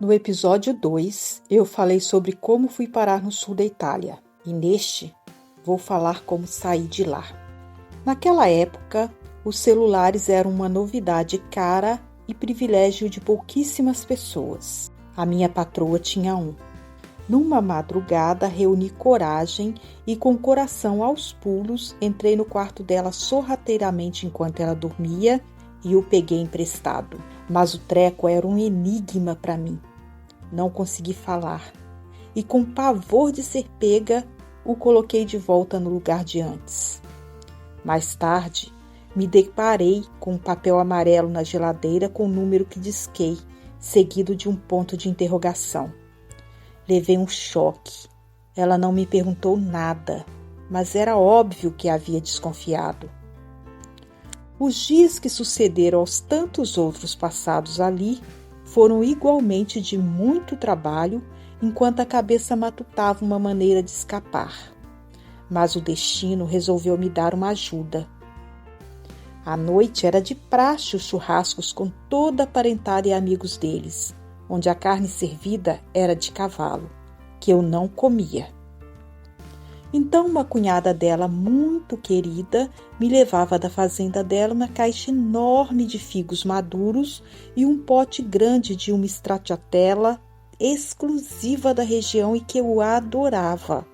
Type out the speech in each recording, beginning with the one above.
No episódio 2, eu falei sobre como fui parar no sul da Itália, e neste vou falar como saí de lá. Naquela época, os celulares eram uma novidade cara e privilégio de pouquíssimas pessoas. A minha patroa tinha um. Numa madrugada, reuni coragem e, com o coração aos pulos, entrei no quarto dela sorrateiramente enquanto ela dormia e o peguei emprestado. Mas o treco era um enigma para mim. Não consegui falar e, com pavor de ser pega, o coloquei de volta no lugar de antes. Mais tarde, me deparei com um papel amarelo na geladeira com o número que disquei, seguido de um ponto de interrogação. Levei um choque. Ela não me perguntou nada, mas era óbvio que havia desconfiado. Os dias que sucederam aos tantos outros passados ali foram igualmente de muito trabalho, enquanto a cabeça matutava uma maneira de escapar. Mas o destino resolveu me dar uma ajuda. À noite era de praxe os churrascos com toda a parentada e amigos deles, onde a carne servida era de cavalo, que eu não comia. Então uma cunhada dela, muito querida, me levava da fazenda dela uma caixa enorme de figos maduros e um pote grande de uma stracciatella exclusiva da região e que eu adorava.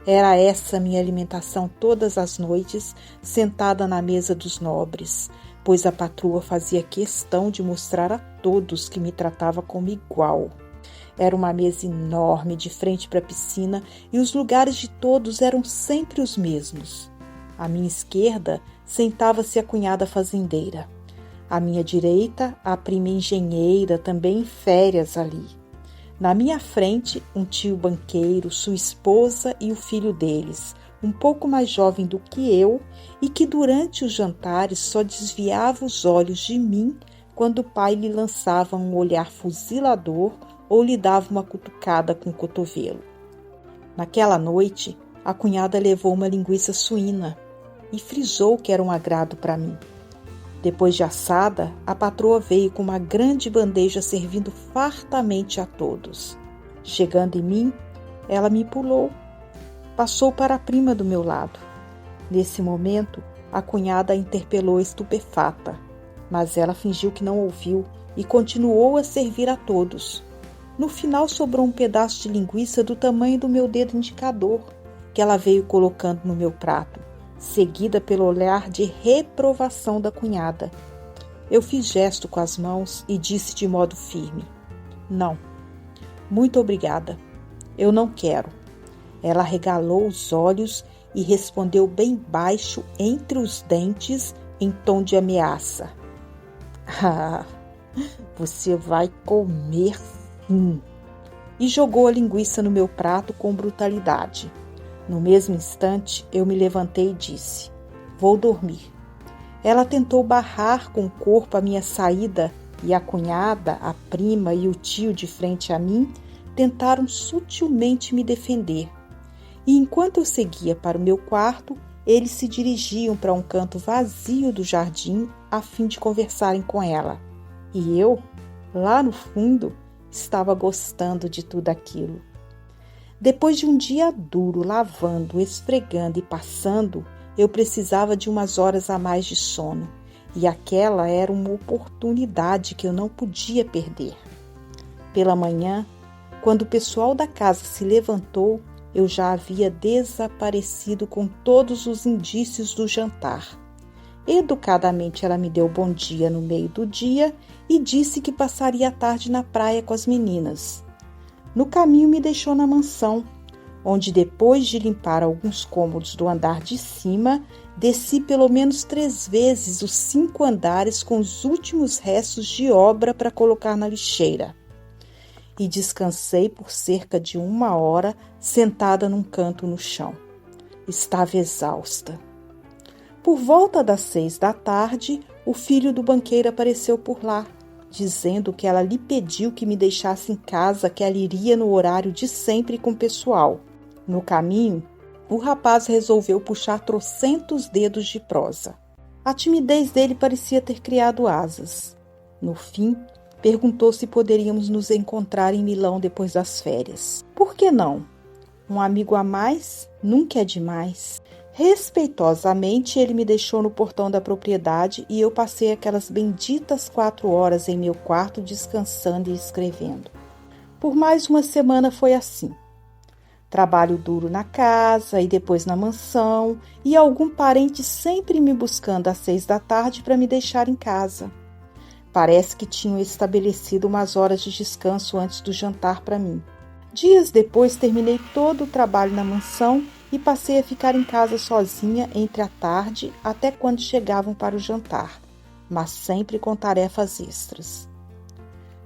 Era essa minha alimentação todas as noites, sentada na mesa dos nobres, pois a patroa fazia questão de mostrar a todos que me tratava como igual. Era uma mesa enorme de frente para a piscina e os lugares de todos eram sempre os mesmos. À minha esquerda sentava-se a cunhada fazendeira. À minha direita, a prima engenheira, também em férias ali. Na minha frente, um tio banqueiro, sua esposa e o filho deles, um pouco mais jovem do que eu e que durante os jantares só desviava os olhos de mim quando o pai lhe lançava um olhar fuzilador ou lhe dava uma cutucada com o cotovelo. Naquela noite, a cunhada levou uma linguiça suína e frisou que era um agrado para mim. Depois de assada, a patroa veio com uma grande bandeja servindo fartamente a todos. Chegando em mim, ela me pulou. Passou para a prima do meu lado. Nesse momento, a cunhada a interpelou estupefata, mas ela fingiu que não ouviu e continuou a servir a todos. No final sobrou um pedaço de linguiça do tamanho do meu dedo indicador, que ela veio colocando no meu prato, seguida pelo olhar de reprovação da cunhada. Eu fiz gesto com as mãos e disse de modo firme: "Não, muito obrigada, eu não quero." Ela arregalou os olhos e respondeu bem baixo entre os dentes, em tom de ameaça: "Ah, você vai comer sim." E jogou a linguiça no meu prato com brutalidade. No mesmo instante, eu me levantei e disse: "Vou dormir." Ela tentou barrar com o corpo a minha saída e a cunhada, a prima e o tio de frente a mim tentaram sutilmente me defender. E enquanto eu seguia para o meu quarto, eles se dirigiam para um canto vazio do jardim a fim de conversarem com ela. E eu, lá no fundo, estava gostando de tudo aquilo. Depois de um dia duro, lavando, esfregando e passando, eu precisava de umas horas a mais de sono, e aquela era uma oportunidade que eu não podia perder. Pela manhã, quando o pessoal da casa se levantou, eu já havia desaparecido com todos os indícios do jantar. Educadamente ela me deu bom dia no meio do dia e disse que passaria a tarde na praia com as meninas. No caminho me deixou na mansão, onde depois de limpar alguns cômodos do andar de cima, desci pelo menos 3 vezes os 5 andares com os últimos restos de obra para colocar na lixeira. E descansei por cerca de 1 hora sentada num canto no chão. Estava exausta. Por volta das 6 da tarde, o filho do banqueiro apareceu por lá, dizendo que ela lhe pediu que me deixasse em casa, que ela iria no horário de sempre com o pessoal. No caminho, o rapaz resolveu puxar trocentos dedos de prosa. A timidez dele parecia ter criado asas. No fim, perguntou se poderíamos nos encontrar em Milão depois das férias. Por que não? Um amigo a mais nunca é demais. Respeitosamente, ele me deixou no portão da propriedade e eu passei aquelas benditas 4 horas em meu quarto descansando e escrevendo. Por mais uma semana foi assim. Trabalho duro na casa e depois na mansão e algum parente sempre me buscando às 6 da tarde para me deixar em casa. Parece que tinham estabelecido umas horas de descanso antes do jantar para mim. Dias depois terminei todo o trabalho na mansão e passei a ficar em casa sozinha entre a tarde até quando chegavam para o jantar, mas sempre com tarefas extras.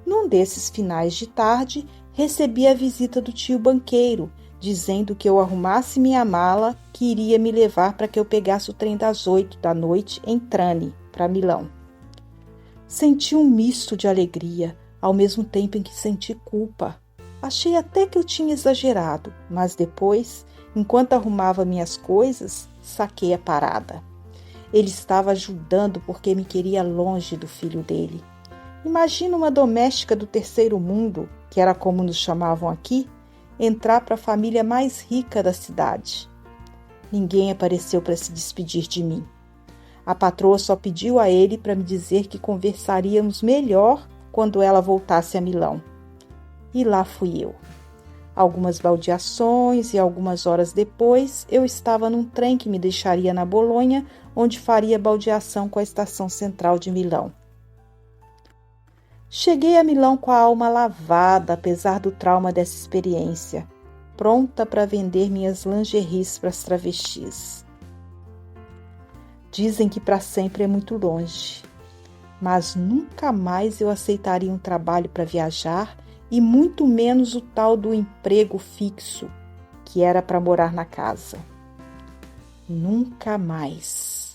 Num desses finais de tarde, recebi a visita do tio banqueiro, dizendo que eu arrumasse minha mala, que iria me levar para que eu pegasse o trem das 8 da noite em Trani, para Milão. Senti um misto de alegria, ao mesmo tempo em que senti culpa. Achei até que eu tinha exagerado, mas depois, enquanto arrumava minhas coisas, saquei a parada. Ele estava ajudando porque me queria longe do filho dele. Imagina uma doméstica do terceiro mundo, que era como nos chamavam aqui, entrar para a família mais rica da cidade. Ninguém apareceu para se despedir de mim. A patroa só pediu a ele para me dizer que conversaríamos melhor quando ela voltasse a Milão. E lá fui eu. Algumas baldeações e algumas horas depois, eu estava num trem que me deixaria na Bolonha, onde faria baldeação com a estação central de Milão. Cheguei a Milão com a alma lavada, apesar do trauma dessa experiência, pronta para vender minhas lingeries para as travestis. Dizem que para sempre é muito longe, mas nunca mais eu aceitaria um trabalho para viajar e muito menos o tal do emprego fixo, que era para morar na casa. Nunca mais.